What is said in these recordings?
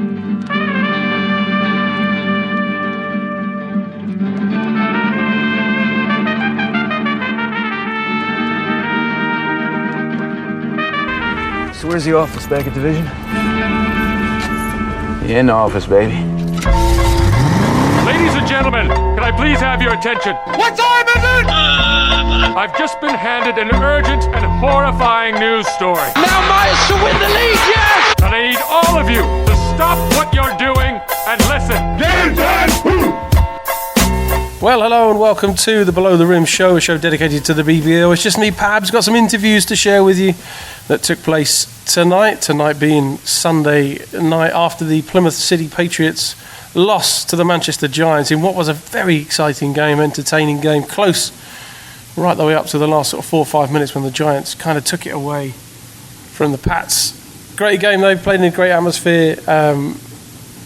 So where's the office, back at Division? Yeah, in the office, baby. Ladies and gentlemen, can I please have your attention? What time is it? I've just been handed an urgent and horrifying news story. Now Myers to win the league, yes! And I need all of you to stop what you're doing and listen. Well, hello and welcome to the Below the Rim show, a show dedicated to the BBL. It's just me, Pabz. Got some interviews to share with you that took place tonight being Sunday night after the Plymouth City Patriots lost to the Manchester Giants in what was a very exciting game, entertaining game, close right the way up to the last sort of 4 or 5 minutes when the Giants kind of took it away from the Pats. Great game though, played in a great atmosphere,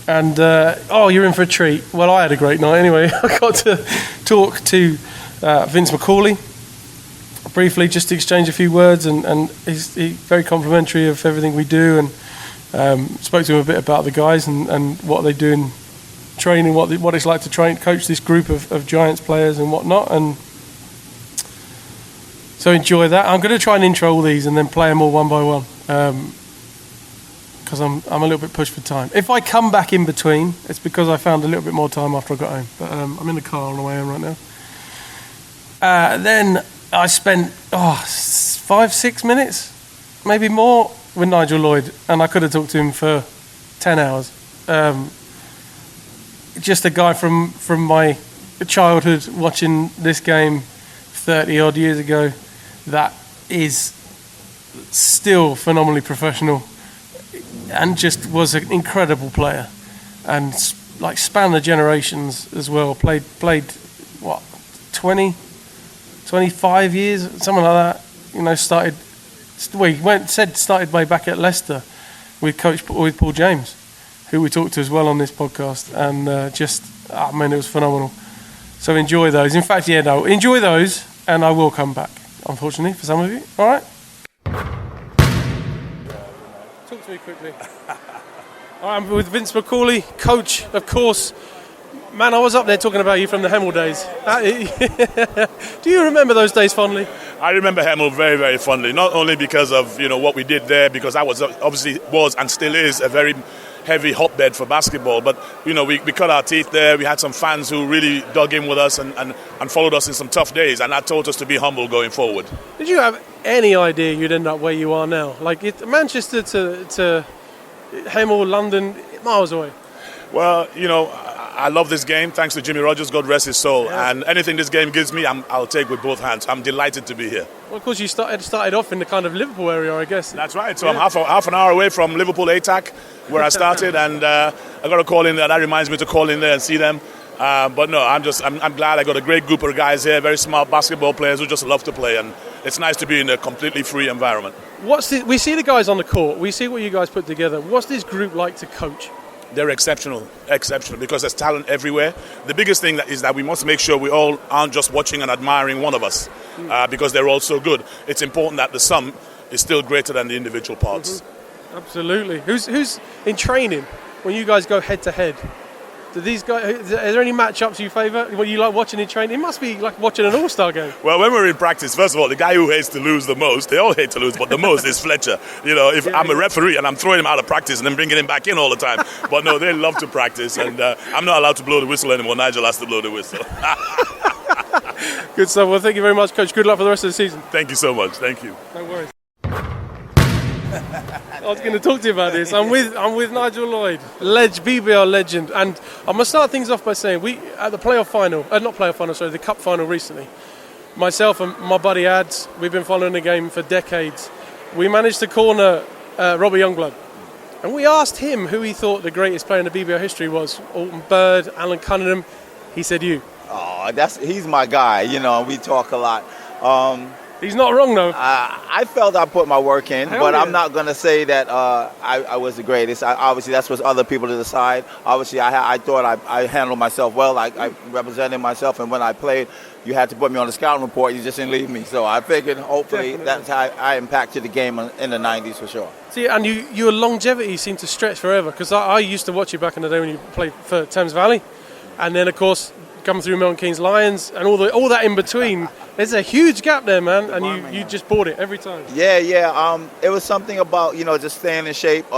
you're in for a treat. Well, I had a great night anyway. I got to talk to Vince Macaulay briefly, just to exchange a few words, and he's very complimentary of everything we do, and spoke to him a bit about the guys and what they do in training, what it's like to coach this group of Giants players and whatnot, and so enjoy that. I'm going to try and intro all these and then play them all one by one, because I'm a little bit pushed for time. If I come back in between, it's because I found a little bit more time after I got home, but I'm in the car on the way home right now. Then I spent 5-6 minutes, maybe more, with Nigel Lloyd, and I could have talked to him for 10 hours. Just a guy from my childhood watching this game 30 odd years ago that is still phenomenally professional and just was an incredible player and like spanned the generations as well. Played what, 25 years, something like that. You know, started way back at Leicester with Paul James, who we talked to as well on this podcast, and it was phenomenal. So enjoy those. In fact, enjoy those, and I will come back, unfortunately, for some of you. All right? Talk to me quickly. I'm with Vince Macaulay, coach, of course. Man, I was up there talking about you from the Hemel days. Do you remember those days fondly? I remember Hemel very, very fondly. Not only because of what we did there, because I was and still is a very heavy hotbed for basketball. But we cut our teeth there. We had some fans who really dug in with us and followed us in some tough days, and that taught us to be humble going forward. Did you have any idea you'd end up where you are now? Like Manchester to Hemel, London, miles away. Well, I love this game, thanks to Jimmy Rogers, God rest his soul. Yeah. And anything this game gives me, I'll take with both hands. I'm delighted to be here. Well, of course, you started off in the kind of Liverpool area, I guess. That's right. So I'm half an hour away from Liverpool ATAC, where I started, and I got a call in there. That reminds me to call in there and see them. But no, I'm glad I got a great group of guys here, very smart basketball players who just love to play, and it's nice to be in a completely free environment. We see the guys on the court. We see what you guys put together. What's this group like to coach? They're exceptional, because there's talent everywhere. The biggest thing is that we must make sure we all aren't just watching and admiring one of us, because they're all so good. It's important that the sum is still greater than the individual parts. Mm-hmm. Absolutely. Who's in training when you guys go head to head? Do these guys? Are there any matchups you favour? What you like watching in training? It must be like watching an all-star game. Well, when we're in practice, first of all, the guy who hates to lose the most, they all hate to lose, but the most is Fletcher. I'm a referee and I'm throwing him out of practice and then bringing him back in all the time. But no, they love to practice, and I'm not allowed to blow the whistle anymore. Nigel has to blow the whistle. Good stuff. Well, thank you very much, Coach. Good luck for the rest of the season. Thank you so much. Thank you. No worries. I was going to talk to you about this. I'm with Nigel Lloyd, BBL legend, and I'm going to start things off by saying we at the the cup final recently. Myself and my buddy Ads, we've been following the game for decades. We managed to corner Robbie Youngblood, and we asked him who he thought the greatest player in the BBL history was. Alton Bird, Alan Cunningham. He said you. Oh, he's my guy. We talk a lot. He's not wrong, though. I felt I put my work in, Hell but yeah. I'm not going to say that I was the greatest. Obviously, that's for other people to decide. Obviously, I thought I handled myself well. I represented myself, and when I played, you had to put me on the scouting report. You just didn't leave me. So I figured, hopefully, that's how I impacted the game in the 90s for sure. See, and your longevity seemed to stretch forever, because I used to watch you back in the day when you played for Thames Valley, and then, of course, come through Milton Keynes Lions, and all that in between. There's a huge gap there, man, and you just bought it every time. Yeah. It was something about, just staying in shape,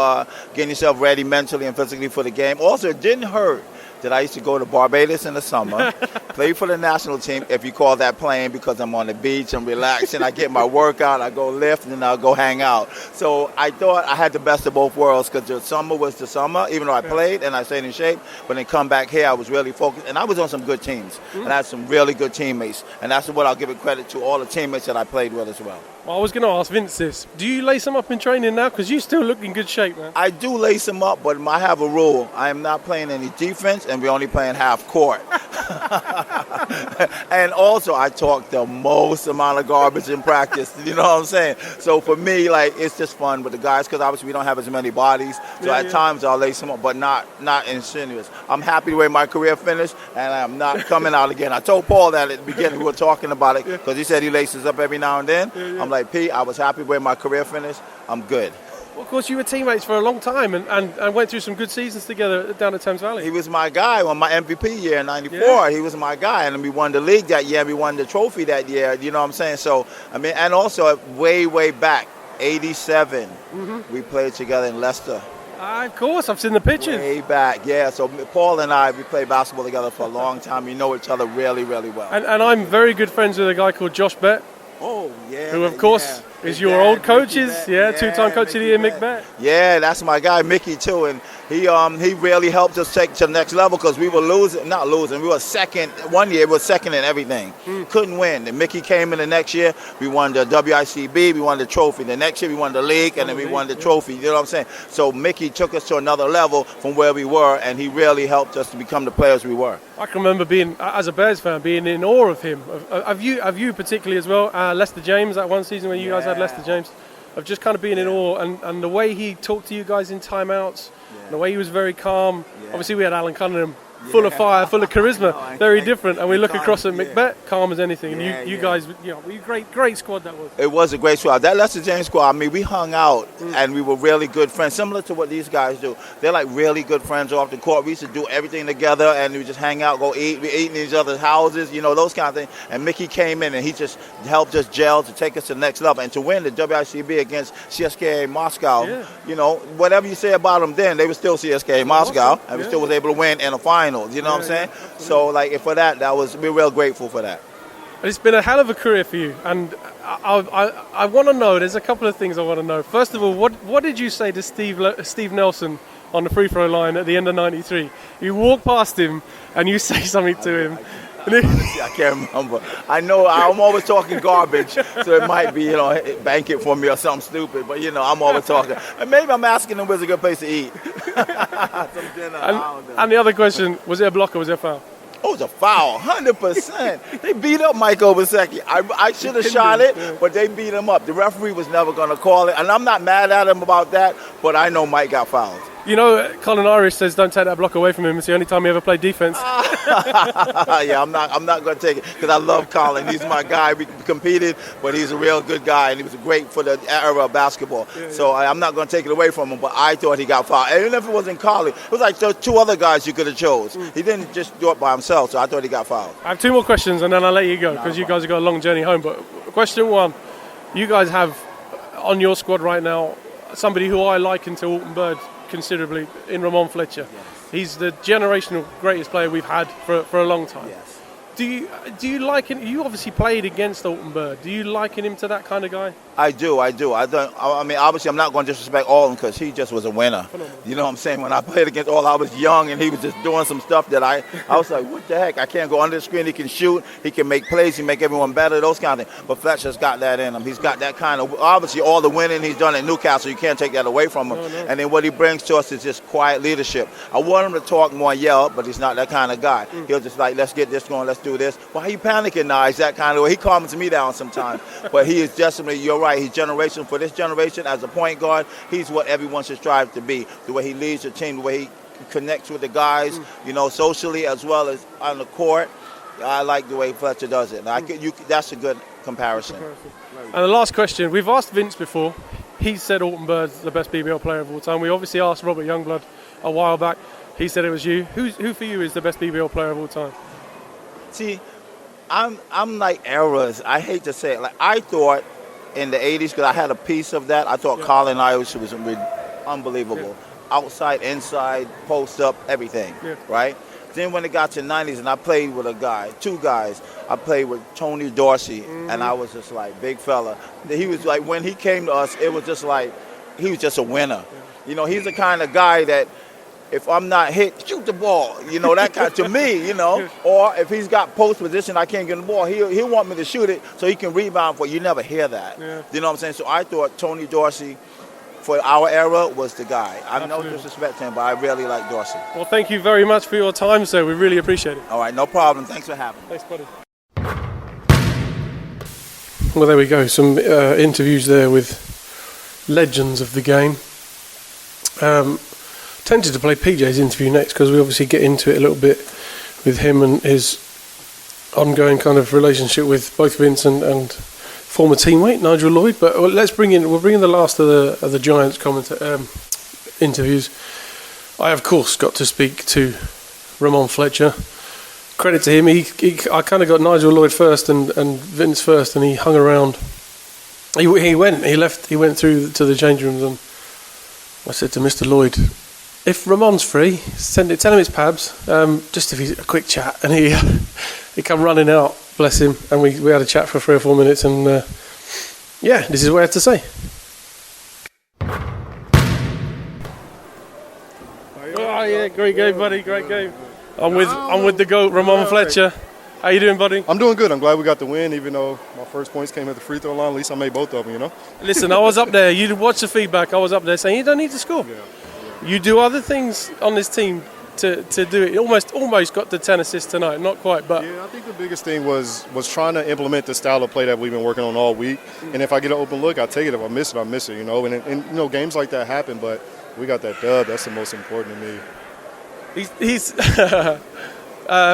getting yourself ready mentally and physically for the game. Also, it didn't hurt that I used to go to Barbados in the summer, play for the national team, if you call that playing, because I'm on the beach, I'm relaxing, I get my workout, I go lift, and then I'll go hang out. So I thought I had the best of both worlds, because the summer was the summer, even though I played and I stayed in shape. But then come back here, I was really focused, and I was on some good teams, and I had some really good teammates, and that's what I'll give it credit to, all the teammates that I played with as well. Well, I was going to ask Vince this. Do you lace them up in training now? Because you still look in good shape, man. I do lace them up, but I have a rule. I am not playing any defense, and we're only playing half court. And also, I talk the most amount of garbage in practice. You know what I'm saying? So for me, it's just fun with the guys, because obviously we don't have as many bodies. So at times I'll lace them up, but not insinuous. I'm happy the way my career finished, and I'm not coming out again. I told Paul that at the beginning. We were talking about it, because he said he laces up every now and then. I'm like, Pete, I was happy where my career finished. I'm good. Well, of course, you were teammates for a long time and went through some good seasons together down at Thames Valley. He was my guy on my MVP year in '94. Yeah. He was my guy, and we won the league that year. We won the trophy that year. You know what I'm saying? So, and also way back, '87, we played together in Leicester. Of course, I've seen the pictures. Way back, yeah. So Paul and I, we played basketball together for a long time. We know each other really well. And I'm very good friends with a guy called Josh Bett. Oh, yeah. Who, of course, is your old coaches. Two-time coach of the year, Mick Bett. Yeah, that's my guy, Mickey, too. And he really helped us take to the next level, because we were not losing. We were second. One year, we were second in everything. Couldn't win. And Mickey came in the next year. We won the WICB. We won the trophy. The next year, we won the league, and then we won the trophy. You know what I'm saying? So Mickey took us to another level from where we were, and he really helped us to become the players we were. I can remember being, as a Bears fan, being in awe of him. Have you particularly as well? Leicester James, that one season when you guys had Leicester James, of just kind of being in awe, and the way he talked to you guys in timeouts, and the way he was very calm. Obviously, we had Alan Cunningham, full of fire, full of charisma, very different. And we look across at Mick Bett, calm as anything. And you guys, great squad that was. It was a great squad. That Leicester James squad, we hung out and we were really good friends, similar to what these guys do. They're like really good friends off the court. We used to do everything together, and we just hang out, go eat. We eat in each other's houses, those kind of things. And Mickey came in and he just helped us gel to take us to the next level and to win the WICB against CSKA Moscow. Whatever you say about them then, they were still CSKA Moscow, and we still was able to win in the finals. You know what I'm saying? So, for that, we're real grateful for that. It's been a hell of a career for you, and I want to know. There's a couple of things I want to know. First of all, what did you say to Steve Nelson on the free throw line at the end of '93? You walk past him and you say something to him. Honestly, I can't remember. I know I'm always talking garbage, so it might be, bank it for me or something stupid. But I'm always talking. And maybe I'm asking him where's a good place to eat. Some dinner. And the other question, was it a block or was it a foul? Oh, it was a foul, 100%. They beat up Mike Obaseki. I should have shot it, but they beat him up. The referee was never going to call it, and I'm not mad at him about that, but I know Mike got fouled. Colin Irish says don't take that block away from him. It's the only time he ever played defense. Yeah, I'm not going to take it, because I love Colin. He's my guy. We competed, but he's a real good guy, and he was great for the era of basketball. So I'm not going to take it away from him, but I thought he got fouled. And even if it wasn't Colin, it was like the two other guys you could have chose. He didn't just do it by himself, so I thought he got fouled. I have two more questions, and then I'll let you go, because you guys have got a long journey home. But question one, you guys have on your squad right now somebody who I liken to Alton Bird considerably in Rahmon Fletcher. He's the generational greatest player we've had for a long time. Do you liken? You obviously played against Alton Bird. Do you liken him to that kind of guy? I do. Obviously, I'm not going to disrespect Alton, because he just was a winner. Phenomenal. You know what I'm saying? When I played against Alton, I was young, and he was just doing some stuff that I was like, what the heck? I can't go under the screen. He can shoot. He can make plays. He can make everyone better, those kind of things. But Fletcher's got that in him. He's got that kind of, obviously, all the winning he's done at Newcastle, you can't take that away from him. No. And then what he brings to us is just quiet leadership. I want him to talk more, yell, but he's not that kind of guy. He'll just let's get this going. Let's do through this. Why are you panicking, Nige? That kind of way. He calms me down sometimes. But he is definitely, you're right, he's generational. For this generation, as a point guard, he's what everyone should strive to be. The way he leads the team, the way he connects with the guys, socially as well as on the court. I like the way Fletcher does it. That's a good comparison. And the last question, we've asked Vince before. He said Alton Bird's the best BBL player of all time. We obviously asked Robert Youngblood a while back. He said it was you. Who for you is the best BBL player of all time? See, I'm like eras. I hate to say it. Like I thought in the 80s, because I had a piece of that, I thought Colin Irish was unbelievable. Yeah. Outside, inside, post up, everything, right? Then when it got to the 90s and I played with two guys, I played with Tony Dorsey, and I was just like, big fella. He was like, when he came to us, it was just like, he was just a winner. He's the kind of guy that if I'm not hit, shoot the ball, that kind to me, Or if he's got post position, I can't get the ball, he'll want me to shoot it so he can rebound for it. You never hear that. Yeah. You know what I'm saying? So I thought Tony Dorsey, for our era, was the guy. I have no disrespect to him, but I really like Dorsey. Well, thank you very much for your time, sir. We really appreciate it. All right, no problem. Thanks for having me. Thanks, buddy. Well, there we go. Some interviews there with legends of the game. Tempted to play PJ's interview next because we obviously get into it a little bit with him and his ongoing kind of relationship with both Vince and former teammate Nigel Lloyd. But we'll bring in the last of the Giants interviews. I of course got to speak to Rahmon Fletcher. Credit to him. I kind of got Nigel Lloyd first and Vince first, and he hung around. He went through to the change rooms, and I said to Mr. Lloyd, if Ramon's free, tell him it's Pabz, just if he's a quick chat. And he come running out, bless him, and we had a chat for 3 or 4 minutes, and this is what I had to say. Oh yeah, great game, buddy, great game. I'm with the GOAT, Rahmon Fletcher. How you doing, buddy? I'm doing good. I'm glad we got the win, even though my first points came at the free throw line. At least I made both of them, Listen, I was up there. You watch the feedback. I was up there saying you don't need to score. Yeah. You do other things on this team to do it. You almost got the 10 assists tonight. Not quite, but yeah, I think the biggest thing was trying to implement the style of play that we've been working on all week. And if I get an open look, I take it. If I miss it, I miss it. And games like that happen, but we got that dub. That's the most important to me. He's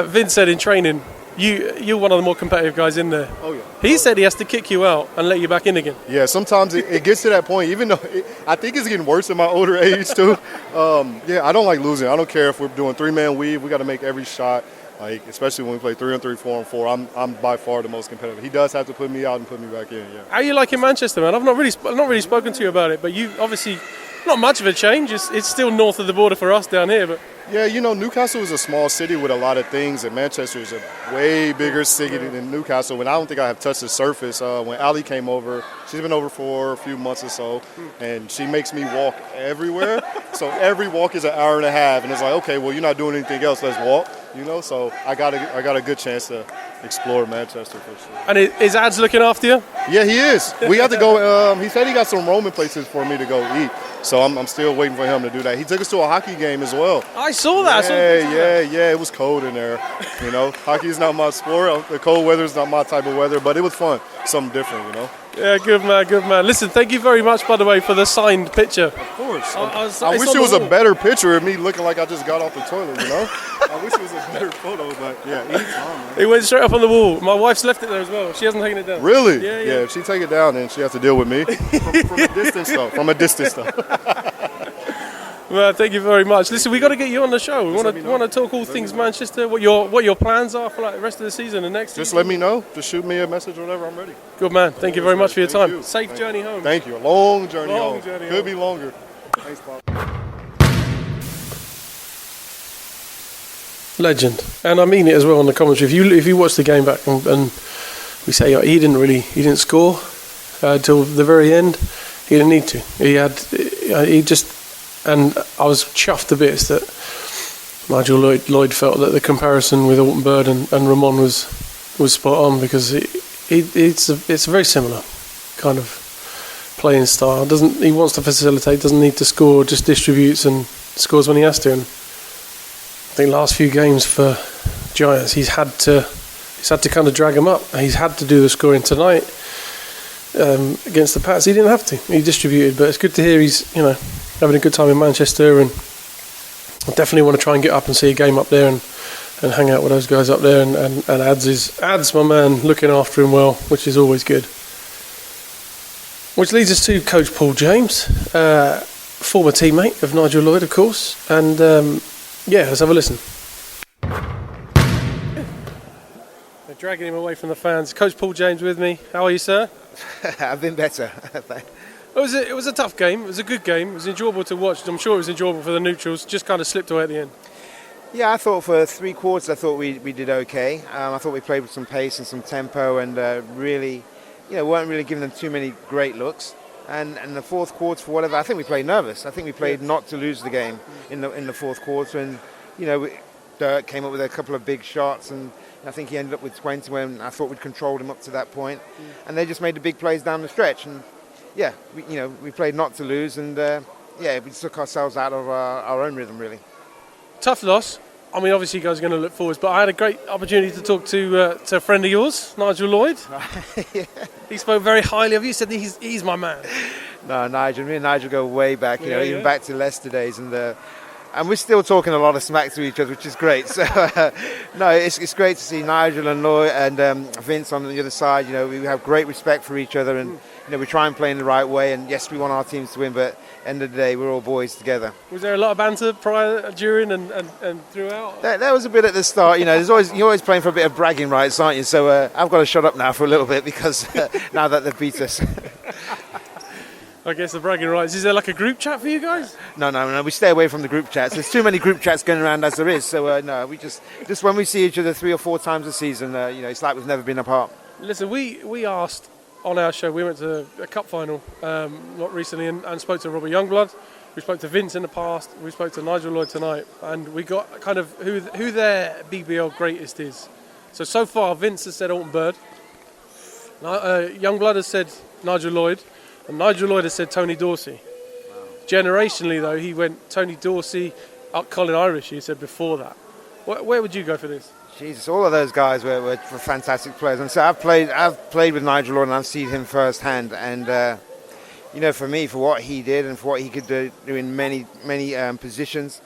Vince said in training, you're one of the more competitive guys in there. Oh, yeah. He said he has to kick you out and let you back in again. Yeah, sometimes it gets to that point, even though I think it's getting worse in my older age, too. I don't like losing. I don't care if we're doing 3-man weave. We got to make every shot, especially when we play 3-on-3, 4-on-4. I'm by far the most competitive. He does have to put me out and put me back in, yeah. How you like in Manchester, man? I've not really spoken to you about it, but you obviously, not much of a change. It's still north of the border for us down here, but... Yeah, Newcastle is a small city with a lot of things, and Manchester is a way bigger city than Newcastle. And I don't think I have touched the surface. When Ali came over, she's been over for a few months or so, and she makes me walk everywhere. So every walk is an hour and a half, and it's like, okay, well, you're not doing anything else. Let's walk. So I got a good chance to explore Manchester for sure. And is Ads looking after you? Yeah, he is. We have to go. He said he got some Roman places for me to go eat. So I'm still waiting for him to do that. He took us to a hockey game as well. I saw that. Yeah. It was cold in there. Hockey is not my sport. The cold weather is not my type of weather, but it was fun. Something different, Yeah, good man. Listen, thank you very much, by the way, for the signed picture. Of course. I wish it was a better picture of me looking like I just got off the toilet, I wish it was a better photo, but yeah, anytime, man. It went straight up on the wall. My wife's left it there as well. She hasn't taken it down. Really? Yeah. If she take it down, then she has to deal with me. From a distance, though. Well, thank you very much. Listen, we got to get you on the show. We want to talk all things Manchester. What your plans are for the rest of the season and next. Just let me know. Just shoot me a message or whatever. I'm ready. Good man. Thank you very much for your time. Safe journey home. Thank you. A long journey home. Could be longer. Thanks, Bob. Legend, and I mean it as well on the commentary. If you watch the game back and we say he didn't score till the very end. He didn't need to. And I was chuffed to bits that Nigel Lloyd felt that the comparison with Alton Bird and Rahmon was spot on, because it's a very similar kind of playing style. He wants to facilitate, doesn't need to score, just distributes and scores when he has to. And I think last few games for Giants, he's had to He's had to kind of drag him up. He's had to do the scoring tonight against the Pats. He didn't have to. He distributed, but it's good to hear he's having a good time in Manchester, and I definitely want to try and get up and see a game up there and hang out with those guys up there. And Ad's my man, looking after him well, which is always good. Which leads us to Coach Paul James, former teammate of Nigel Lloyd, of course. And let's have a listen. They're dragging him away from the fans. Coach Paul James with me. How are you, sir? I've been better. It was a tough game. It was a good game. It was enjoyable to watch. I'm sure it was enjoyable for the neutrals. Just kind of slipped away at the end. Yeah, I thought for 3 quarters, I thought we did okay. I thought we played with some pace and some tempo, and really, weren't really giving them too many great looks. And the fourth quarter, for whatever, I think we played nervous. I think we played not to lose the game in the fourth quarter. And Dirk came up with a couple of big shots, and I think he ended up with 20 when I thought we'd controlled him up to that point. And they just made the big plays down the stretch. And we played not to lose, and we took ourselves out of our own rhythm, really. Tough loss. I mean, obviously you guys are going to look forwards, but I had a great opportunity to talk to a friend of yours, Nigel Lloyd. Yeah. He spoke very highly of you. He said he's my man. No, Nigel. Me and Nigel go way back, even back to Leicester days, and we're still talking a lot of smack to each other, which is great. So, no, it's great to see Nigel and Lloyd and Vince on the other side. We have great respect for each other, and we try and play in the right way. And yes, we want our teams to win, but end of the day, we're all boys together. Was there a lot of banter prior, during, and throughout? There was a bit at the start. You're always playing for a bit of bragging rights, aren't you? So I've got to shut up now for a little bit because now that they've beat us. I guess the bragging rights. Is there like a group chat for you guys? No. We stay away from the group chats. There's too many group chats going around as there is. So no, we just when we see each other 3 or 4 times a season, it's like we've never been apart. Listen, we asked on our show. We went to a cup final not recently and spoke to Robert Youngblood. We spoke to Vince in the past. We spoke to Nigel Lloyd tonight, and we got kind of who their BBL greatest is. So far, Vince has said Alton Bird. Youngblood has said Nigel Lloyd. And Nigel Lloyd has said Tony Dorsey. Wow. Generationally, though, he went Tony Dorsey, Colin Irish, he said before that. Where would you go for this? Jesus, all of those guys were fantastic players. And so I've played with Nigel Lloyd, and I've seen him firsthand. And, for me, for what he did and for what he could do in many positions,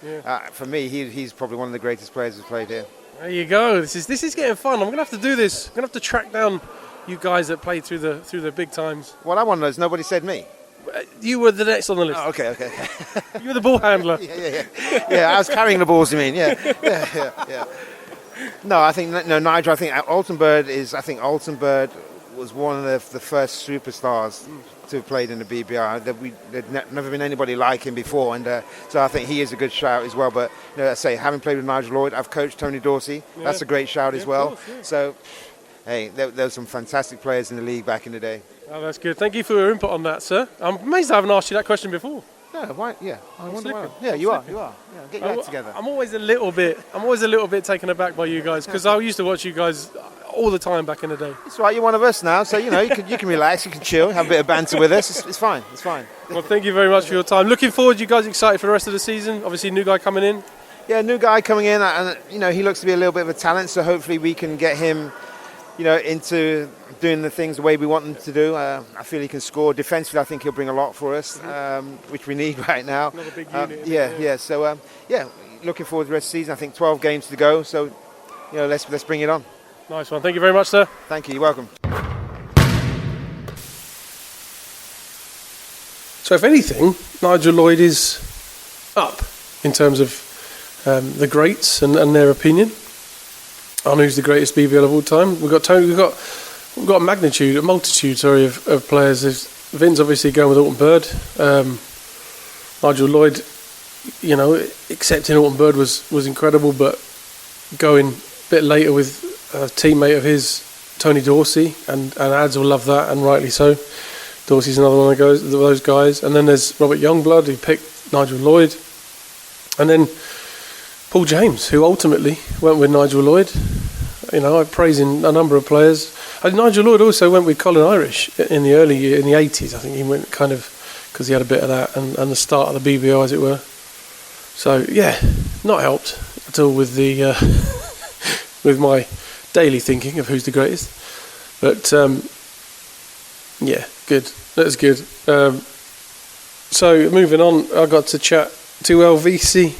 for me, he's probably one of the greatest players who's played here. There you go. This is getting fun. I'm going to have to do this. I'm going to have to track down you guys that played through the big times. What I want to know is nobody said me. You were the next on the list. Oh, okay. You were the ball handler. Yeah, I was carrying the balls, you mean? Yeah. No, I think Nigel. I think Alton Bird was one of the first superstars to have played in the BBR. There'd never been anybody like him before, and so I think he is a good shout as well. But I say, having played with Nigel Lloyd, I've coached Tony Dorsey. Yeah. That's a great shout as well. Course, yeah. So. Hey, there were some fantastic players in the league back in the day. Oh, that's good. Thank you for your input on that, sir. I'm amazed I haven't asked you that question before. No, why? Yeah, I wonder why. Yeah, you are. Yeah, get your act together. I'm always a little bit taken aback by you guys because I used to watch you guys all the time back in the day. It's right. You're one of us now, so you can relax, you can chill, have a bit of banter with us. It's fine. It's fine. Well, thank you very much for your time. Looking forward. You guys excited for the rest of the season? Obviously, new guy coming in. Yeah, new guy coming in, and he looks to be a little bit of a talent. So hopefully we can get him. Into doing the things the way we want him to do. I feel he can score. Defensively, I think he'll bring a lot for us, which we need right now. Another big unit. So, looking forward to the rest of the season. I think 12 games to go. So, let's bring it on. Nice one. Thank you very much, sir. Thank you. You're welcome. So, if anything, Nigel Lloyd is up in terms of the greats and their opinion on who's the greatest BBL of all time. We've got Tony. We've got a multitude of players. There's Vince obviously going with Alton Bird. Nigel Lloyd, accepting Alton Bird was incredible, but going a bit later with a teammate of his, Tony Dorsey, and Ads will love that, and rightly so. Dorsey's another one of those guys. And then there's Robert Youngblood, who picked Nigel Lloyd. And then Paul James, who ultimately went with Nigel Lloyd. I'm praising a number of players. And Nigel Lloyd also went with Colin Irish in the early year, in the 80s. I think he went kind of because he had a bit of that and the start of the BBL, as it were. So, not helped at all with the with my daily thinking of who's the greatest. But yeah, good. That's good. So moving on, I got to chat to Elvisi,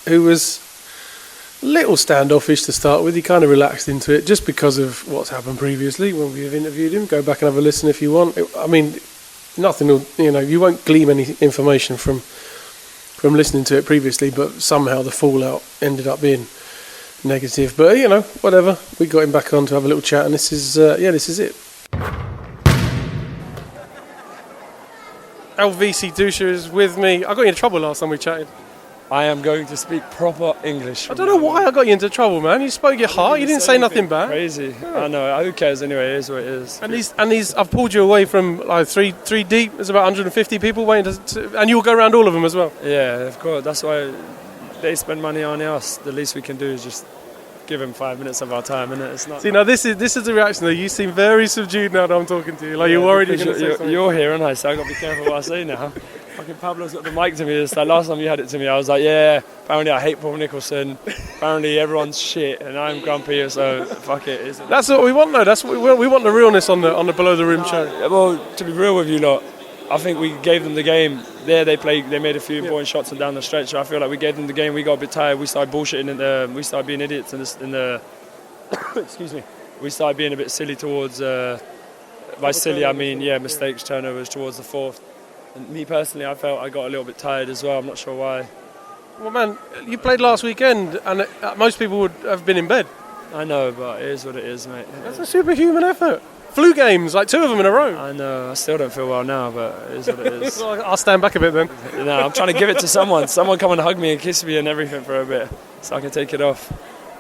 who was a little standoffish to start with. He kind of relaxed into it just because of what's happened previously when we have interviewed him. Go back and have a listen if you want. I mean, nothing will, you won't glean any information from listening to it previously, but somehow the fallout ended up being negative. But whatever. We got him back on to have a little chat, and this is it. Elvisi Dusha is with me. I got you into trouble last time we chatted. I am going to speak proper English. I don't know why I got you into trouble, man. You spoke your heart. You didn't say nothing bad. Crazy. Yeah. I know. Who cares anyway? It is what it is. And these, I've pulled you away from like three deep. There's about 150 people waiting and you'll go around all of them as well. Yeah, of course. That's why they spend money on us. The least we can do is just give them 5 minutes of our time, and it's not. See, now this is the reaction though. You seem very subdued now that I'm talking to you. Like you're worried you're here, and so I got to be careful what I say now. Fucking Pablo's got the mic to me. It's like last time you had it to me, I was like, yeah. Apparently, I hate Paul Nicholson. Apparently, everyone's shit, and I'm grumpy. So fuck it. That's what we want, though. That's what we want. We want the realness on the Below the Rim show. Well, to be real with you lot, I think we gave them the game. There, they made a few important shots and down the stretch. So I feel like we gave them the game. We got a bit tired. We started bullshitting, and we started being idiots in the. Excuse me. We started being a bit silly towards. By silly, I mean mistakes, turnovers towards the fourth. And me personally, I felt I got a little bit tired as well. I'm not sure why. Well, man, you played last weekend, and most people would have been in bed. I know, but it is what it is, mate. That's a superhuman effort. Flu games, like 2 of them in a row. I know. I still don't feel well now, but it is what it is. I'll stand back a bit then. No, I'm trying to give it to someone. Someone come and hug me and kiss me and everything for a bit, so I can take it off.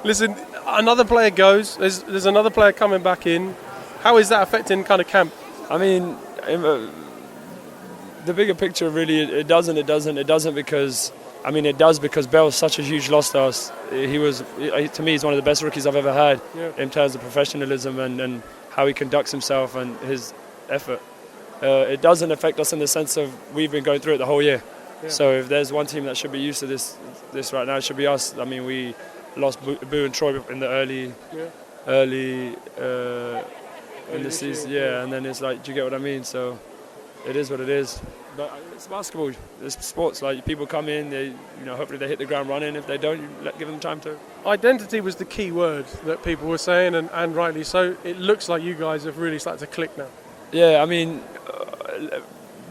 Listen, another player goes. There's another player coming back in. How is that affecting kind of camp? I mean, the bigger picture, really, it doesn't because, I mean, it does because Bell's such a huge loss to us. To me, he's one of the best rookies I've ever had in terms of professionalism and how he conducts himself and his effort. It doesn't affect us in the sense of we've been going through it the whole year. Yeah. So if there's one team that should be used to this right now, it should be us. I mean, we lost Boo and Troy in the early in the season, and then it's like, do you get what I mean? So it is what it is. But it's basketball. It's sports. Like people come in, they hopefully they hit the ground running. If they don't, give them time to. Identity was the key word that people were saying, and rightly so. It looks like you guys have really started to click now. Yeah, I mean,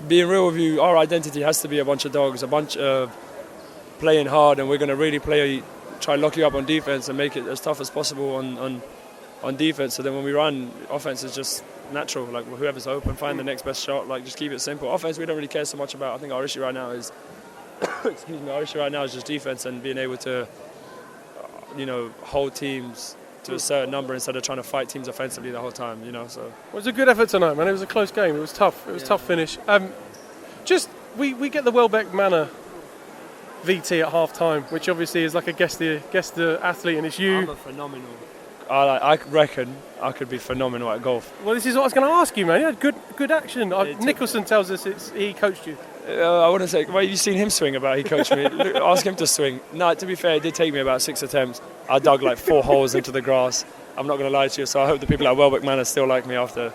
being real with you, our identity has to be a bunch of dogs, a bunch of playing hard, and we're going to really try to lock you up on defense and make it as tough as possible on defense. So then when we run, offense is just natural. Like whoever's open, find the next best shot. Like just keep it simple. Offense, we don't really care so much about. I think our issue right now is, just defense and being able to, hold teams to a certain number instead of trying to fight teams offensively the whole time. So it was a good effort tonight, man. It was a close game. It was tough. It was tough finish. We get the Welbeck Manor VT at half time, which obviously is like a guess the athlete, and it's you. I'm a phenomenal. I reckon I could be phenomenal at golf. Well, this is what I was going to ask you, man. You had good action. Nicholson tells us he coached you. I wouldn't say. Well, you've seen him swing about. He coached me. Ask him to swing. No, to be fair, it did take me about 6 attempts. I dug like 4 holes into the grass. I'm not going to lie to you. So I hope the people at Welbeck Manor still like me after.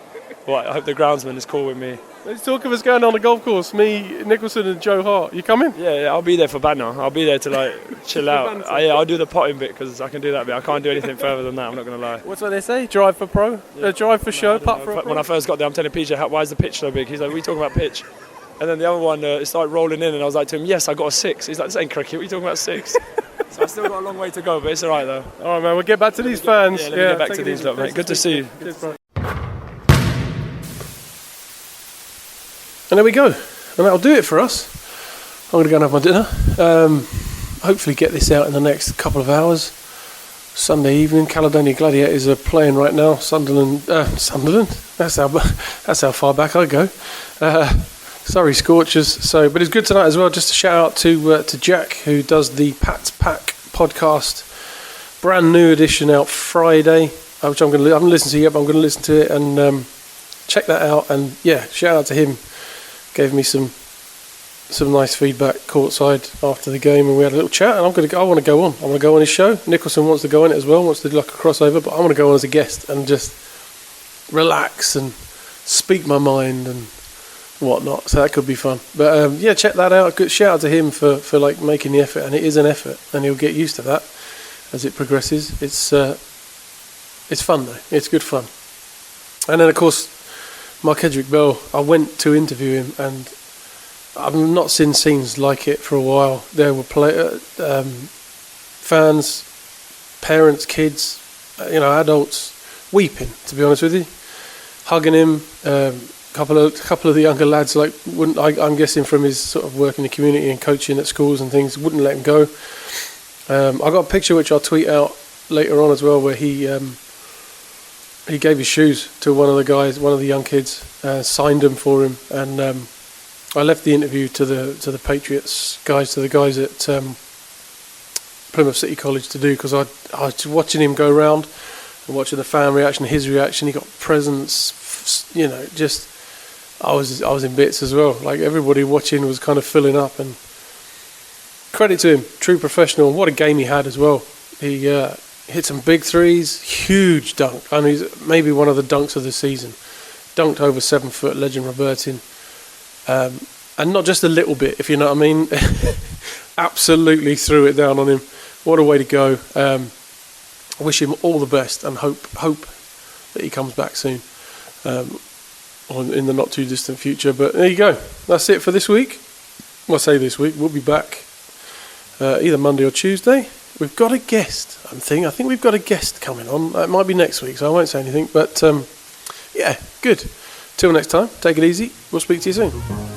Well, I hope the groundsman is cool with me. Let's talk of us going on the golf course. Me, Nicholson, and Joe Hart. You coming? Yeah, I'll be there for banter. I'll be there to chill out. I'll do the potting bit because I can do that bit. I can't do anything further than that. I'm not going to lie. What's what they say? Drive for pro? Drive for show? Putt for a pro? When I first got there, I'm telling PJ, why is the pitch so big? He's like, we talking about pitch. And then the other one, it started rolling in, and I was like to him, yes, I got a 6. He's like, this ain't cricket. What are you talking about 6? So I still got a long way to go, but it's all right though. All right, man. We'll get back to these fans. Let me get back to these lot, mate. Good to see you. And there we go. And that'll do it for us. I'm going to go and have my dinner. Hopefully get this out in the next couple of hours. Sunday evening. Caledonia Gladiators are playing right now. Sunderland. That's how far back I go. Sorry, Scorchers. But it's good tonight as well. Just a shout out to Jack, who does the Pat's Pack podcast. Brand new edition out Friday, which I haven't listened to yet, but I'm going to listen to it and check that out. And yeah, shout out to him. Gave me some some nice feedback courtside after the game, and we had a little chat. And I want to go on. I want to go on his show. Nicholson wants to go on it as well. Wants to do like a crossover, but I want to go on as a guest and just relax and speak my mind and whatnot. So that could be fun. But yeah, check that out. Good shout out to him for like making the effort, and it is an effort, and he'll get used to that as it progresses. It's fun though. It's good fun. And then of course, Mark Hedrick Bell. I went to interview him, and I've not seen scenes like it for a while. There were fans, parents, kids, adults weeping. To be honest with you, hugging him. Couple of the younger lads I'm guessing from his sort of work in the community and coaching at schools and things, wouldn't let him go. I got a picture which I'll tweet out later on as well, where he gave his shoes to one of the young kids, signed them for him, and I left the interview to the Patriots guys, to the guys at Plymouth City College to do, because I was watching him go around and watching the fan reaction, his reaction. He got presents, just I was in bits as well. Like everybody watching was kind of filling up, and credit to him, true professional. What a game he had as well. He hit some big threes, huge dunk. I mean, he's maybe one of the dunks of the season. Dunked over 7 foot, legend Robertin. And not just a little bit, if you know what I mean. Absolutely threw it down on him. What a way to go. I wish him all the best and hope that he comes back soon, or in the not too distant future. But there you go. That's it for this week. Well, I say this week. We'll be back either Monday or Tuesday. We've got a guest. I think we've got a guest coming on. It might be next week, so I won't say anything. But yeah, good. Till next time, take it easy. We'll speak to you soon.